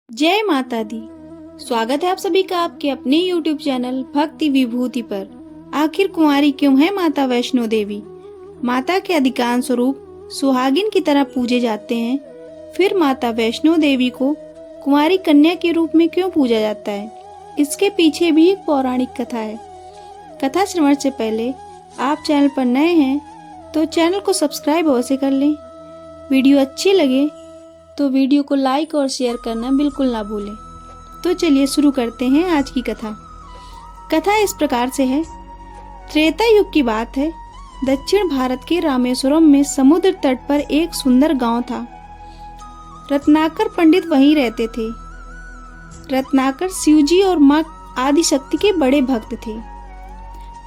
जय माता दी। स्वागत है आप सभी का आपके अपने YouTube चैनल भक्ति विभूति पर। आखिर कुंवारी क्यों है माता वैष्णो देवी? माता के अधिकांश स्वरूप सुहागिन की तरह पूजे जाते हैं, फिर माता वैष्णो देवी को कुंवारी कन्या के रूप में क्यों पूजा जाता है? इसके पीछे भी एक पौराणिक कथा है। कथा श्रवण से पहले आप चैनल पर नए हैं तो चैनल को सब्सक्राइब अवश्य कर लें। वीडियो अच्छी लगे तो वीडियो को लाइक और शेयर करना बिल्कुल ना भूलें। तो चलिए शुरू करते हैं आज की कथा। कथा इस प्रकार से है। त्रेता युग की बात है। दक्षिण भारत के रामेश्वरम में समुद्र तट पर एक सुंदर गांव था। रत्नाकर पंडित वहीं रहते थे। रत्नाकर शिवजी और मां आदिशक्ति के बड़े भक्त थे।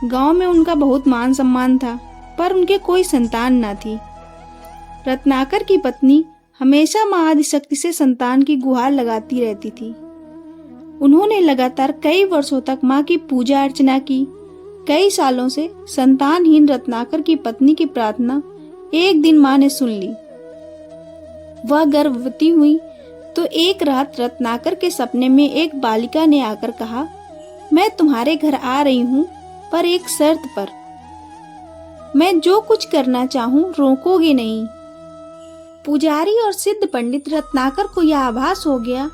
गांव में उनका बहुत मान सम्मान था, पर उनके कोई संतान न थी। रत्नाकर की पत्नी हमेशा मां आदिशक्ति से संतान की गुहार लगाती रहती थी। उन्होंने लगातार कई वर्षों तक मां की पूजा अर्चना की। कई सालों से संतानहीन रत्नाकर की पत्नी की प्रार्थना एक दिन मां ने सुन ली। वह गर्भवती हुई तो एक रात रत्नाकर के सपने में एक बालिका ने आकर कहा, मैं तुम्हारे घर आ रही हूँ, पर एक शर्त पर। मैं जो कुछ करना चाहूँ रोकोगे नहीं। पुजारी और सिद्ध पंडित रत्नाकर को यह आभास हो गया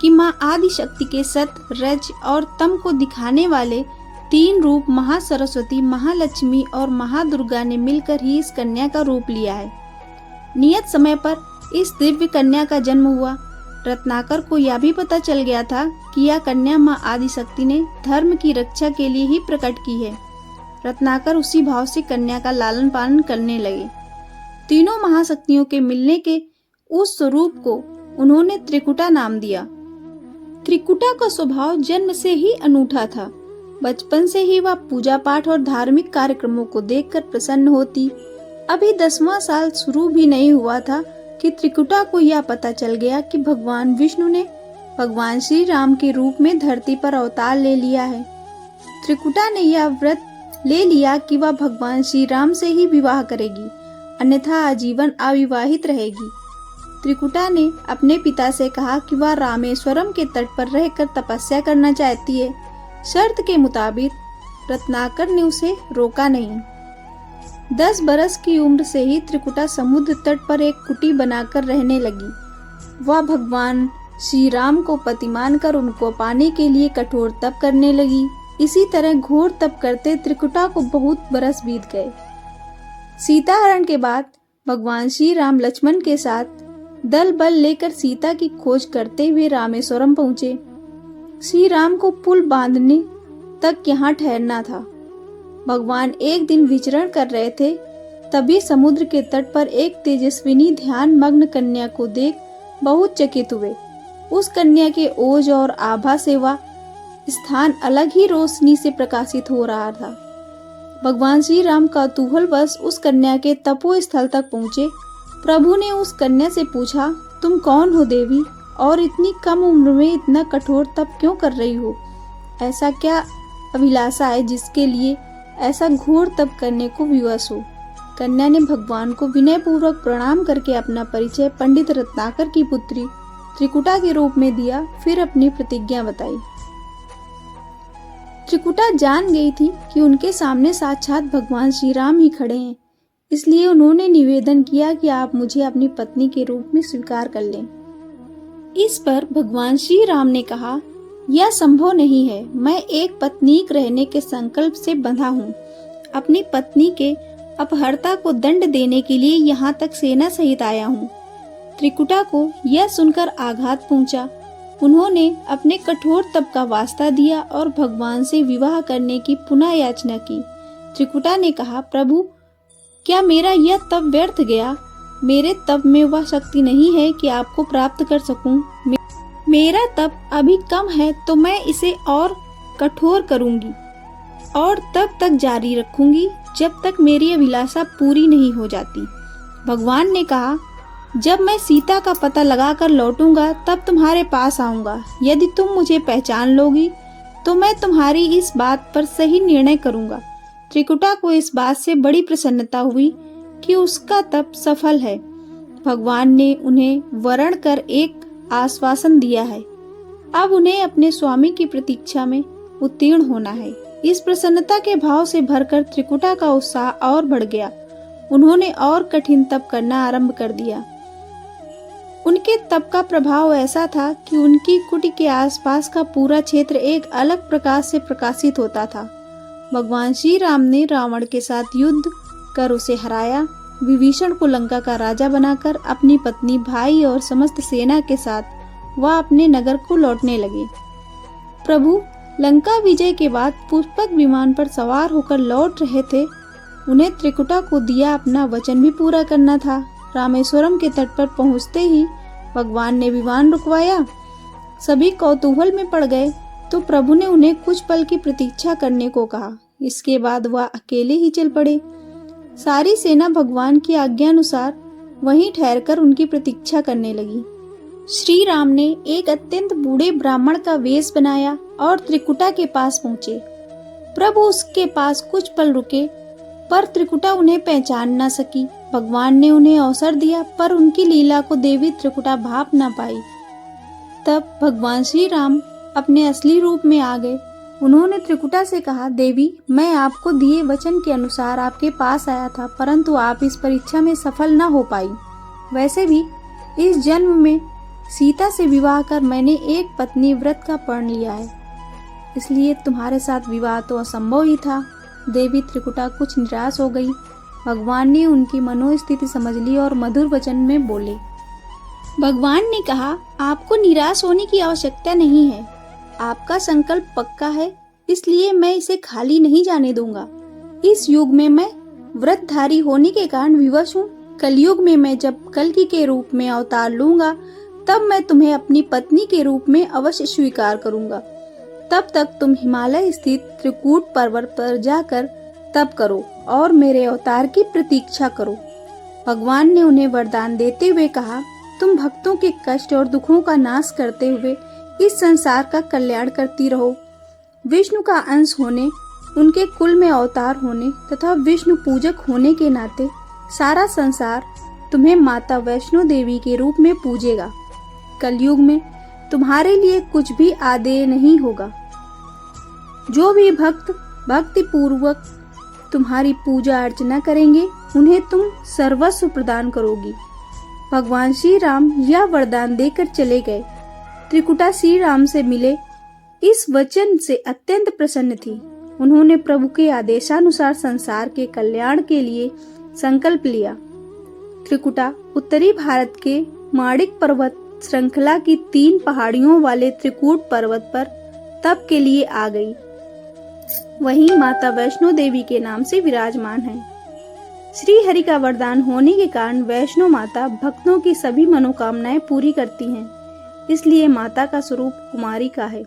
कि मां आदिशक्ति के सत, रज और तम को दिखाने वाले तीन रूप महासरस्वती, महालक्ष्मी और महादुर्गा ने मिलकर ही इस कन्या का रूप लिया है। नियत समय पर इस दिव्य कन्या का जन्म हुआ। रत्नाकर को यह भी पता चल गया था कि यह कन्या मां आदिशक्ति ने धर्म की रक्षा के लिए ही प्रकट की है। रत्नाकर उसी भाव से कन्या का लालन पालन करने लगे। तीनों महाशक्तियों के मिलने के उस स्वरूप को उन्होंने त्रिकुटा नाम दिया। त्रिकुटा का स्वभाव जन्म से ही अनूठा था। बचपन से ही वह पूजा पाठ और धार्मिक कार्यक्रमों को देखकर प्रसन्न होती। अभी 10वां साल शुरू भी नहीं हुआ था कि त्रिकुटा को यह पता चल गया कि भगवान विष्णु ने भगवान श्री राम के रूप में धरती पर अवतार ले लिया है। त्रिकुटा ने यह व्रत ले लिया कि वह भगवान श्री राम से ही विवाह करेगी, अन्यथा आजीवन अविवाहित रहेगी। त्रिकुटा ने अपने पिता से कहा कि वह रामेश्वरम के तट पर रहकर तपस्या करना चाहती है। शर्त के मुताबिक रत्नाकर ने उसे रोका नहीं। 10 बरस की उम्र से ही त्रिकुटा समुद्र तट पर एक कुटी बनाकर रहने लगी। वह भगवान श्री राम को पति मानकर उनको पाने के लिए कठोर तप करने लगी। इसी तरह घोर तप करते त्रिकुटा को बहुत बरस बीत गए। सीता हरण के बाद भगवान श्री राम लक्ष्मण के साथ दल बल लेकर सीता की खोज करते हुए रामेश्वरम पहुंचे। श्री राम को पुल बांधने तक यहाँ ठहरना था। भगवान एक दिन विचरण कर रहे थे, तभी समुद्र के तट पर एक तेजस्विनी ध्यान मग्न कन्या को देख बहुत चकित हुए। उस कन्या के ओज और आभा से वह स्थान अलग ही रोशनी से प्रकाशित हो रहा था। भगवान श्री राम कौतूहलवश उस कन्या के तपो स्थल तक पहुँचे। प्रभु ने उस कन्या से पूछा, तुम कौन हो देवी, और इतनी कम उम्र में इतना कठोर तप क्यों कर रही हो? ऐसा क्या अभिलाषा है जिसके लिए ऐसा घोर तप करने को विवश हो? कन्या ने भगवान को विनय पूर्वक प्रणाम करके अपना परिचय पंडित रत्नाकर की पुत्री त्रिकुटा के रूप में दिया, फिर अपनी प्रतिज्ञा बताई। त्रिकुटा जान गई थी कि उनके सामने साक्षात भगवान श्री राम ही खड़े हैं, इसलिए उन्होंने निवेदन किया कि आप मुझे अपनी पत्नी के रूप में स्वीकार कर लें। इस पर भगवान श्री राम ने कहा, यह संभव नहीं है। मैं एक पत्नीक रहने के संकल्प से बंधा हूँ। अपनी पत्नी के अपहर्ता को दंड देने के लिए यहाँ तक सेना सहित आया हूँ। त्रिकुटा को यह सुनकर आघात पहुँचा। उन्होंने अपने कठोर तप का वास्ता दिया और भगवान से विवाह करने की पुनः याचना की। त्रिकुटा ने कहा, प्रभु, क्या मेरा यह तप व्यर्थ गया? मेरे तप में वह शक्ति नहीं है कि आपको प्राप्त कर सकूं। मेरा तप अभी कम है तो मैं इसे और कठोर करूंगी और तब तक जारी रखूंगी जब तक मेरी अभिलाषा पूरी नहीं हो जाती। भगवान ने कहा, जब मैं सीता का पता लगाकर लौटूंगा तब तुम्हारे पास आऊंगा। यदि तुम मुझे पहचान लोगी तो मैं तुम्हारी इस बात पर सही निर्णय करूंगा। त्रिकुटा को इस बात से बड़ी प्रसन्नता हुई कि उसका तप सफल है। भगवान ने उन्हें वरण कर एक आश्वासन दिया है। अब उन्हें अपने स्वामी की प्रतीक्षा में उत्तीर्ण होना है। इस प्रसन्नता के भाव से भरकर त्रिकुटा का उत्साह और बढ़ गया। उन्होंने और कठिन तप करना आरंभ कर दिया। उनके तप का प्रभाव ऐसा था कि उनकी कुटी के आसपास का पूरा क्षेत्र एक अलग प्रकाश से प्रकाशित होता था। भगवान श्री राम ने रावण के साथ युद्ध कर उसे हराया। विभीषण को लंका का राजा बनाकर अपनी पत्नी, भाई और समस्त सेना के साथ वह अपने नगर को लौटने लगे। प्रभु लंका विजय के बाद पुष्पक विमान पर सवार होकर लौट रहे थे। उन्हें त्रिकुटा को दिया अपना वचन भी पूरा करना था। रामेश्वरम के तट पर पहुंचते ही भगवान ने विमान रुकवाया। सभी कौतूहल में पड़ गए तो प्रभु ने उन्हें कुछ पल की प्रतीक्षा करने को कहा। इसके बाद वह अकेले ही चल पड़े। सारी सेना भगवान की आज्ञा अनुसार वहीं ठहरकर उनकी प्रतीक्षा करने लगी। श्री राम ने एक अत्यंत बूढ़े ब्राह्मण का वेश बनाया और त्रिकुटा के पास पहुंचे। प्रभु उसके पास कुछ पल रुके, पर त्रिकुटा उन्हें पहचान न सकी। भगवान ने उन्हें अवसर दिया, पर उनकी लीला को देवी त्रिकुटा भाप न पाई। तब भगवान श्री राम अपने असली रूप में आ गए। उन्होंने त्रिकुटा से कहा, देवी, मैं आपको दिए वचन के अनुसार आपके पास आया था, परंतु आप इस परीक्षा में सफल न हो पाई। वैसे भी इस जन्म में सीता से विवाह कर मैंने एक पत्नी व्रत का प्रण लिया है, इसलिए तुम्हारे साथ विवाह तो असंभव ही था। देवी त्रिकुटा कुछ निराश हो गई। भगवान ने उनकी मनोस्थिति समझ ली और मधुर वचन में बोले। भगवान ने कहा, आपको निराश होने की आवश्यकता नहीं है। आपका संकल्प पक्का है, इसलिए मैं इसे खाली नहीं जाने दूंगा। इस युग में मैं व्रतधारी होने के कारण विवश हूँ। कलयुग में मैं जब कल्कि के रूप में अवतार लूंगा, तब मैं तुम्हें अपनी पत्नी के रूप में अवश्य स्वीकार करूंगा। तब तक तुम हिमालय स्थित त्रिकूट पर्वत पर जाकर तप करो और मेरे अवतार की प्रतीक्षा करो। भगवान ने उन्हें वरदान देते हुए कहा, तुम भक्तों के कष्ट और दुखों का नाश करते हुए इस संसार का कल्याण करती रहो। विष्णु का अंश होने, उनके कुल में अवतार होने तथा विष्णु पूजक होने के नाते सारा संसार तुम्हें माता वैष्णो देवी के रूप में पूजेगा। कलयुग में तुम्हारे लिए कुछ भी आदेय नहीं होगा। जो भी भक्त भक्ति पूर्वक तुम्हारी पूजा अर्चना करेंगे, उन्हें तुम सर्वस्व प्रदान करोगी। भगवान श्री राम यह वरदान देकर चले गए। त्रिकुटा श्री राम से मिले इस वचन से अत्यंत प्रसन्न थी। उन्होंने प्रभु के आदेशानुसार संसार के कल्याण के लिए संकल्प लिया। त्रिकुटा उत्तरी भारत के माणिक पर्वत श्रृंखला की 3 पहाड़ियों वाले त्रिकूट पर्वत पर तप के लिए आ गई। वहीं माता वैष्णो देवी के नाम से विराजमान है। श्री हरि का वरदान होने के कारण वैष्णो माता भक्तों की सभी मनोकामनाएं पूरी करती हैं, इसलिए माता का स्वरूप कुमारी का है।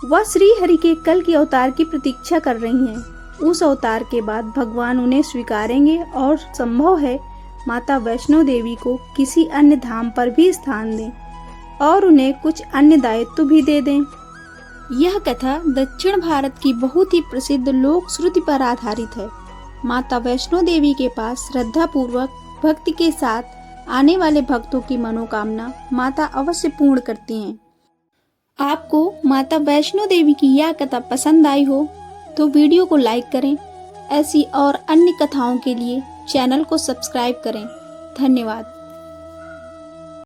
वह श्री हरि के कल के अवतार की प्रतीक्षा कर रही हैं। उस अवतार के बाद भगवान उन्हें स्वीकारेंगे और संभव है माता वैष्णो देवी को किसी अन्य धाम पर भी स्थान दें और उन्हें कुछ अन्य दायित्व भी दे दें। यह कथा दक्षिण भारत की बहुत ही प्रसिद्ध लोक श्रुति पर आधारित है। माता वैष्णो देवी के पास श्रद्धा पूर्वक भक्ति के साथ आने वाले भक्तों की मनोकामना माता अवश्य पूर्ण करती हैं। आपको माता वैष्णो देवी की यह कथा पसंद आई हो तो वीडियो को लाइक करें। ऐसी और अन्य कथाओं के लिए चैनल को सब्सक्राइब करें। धन्यवाद।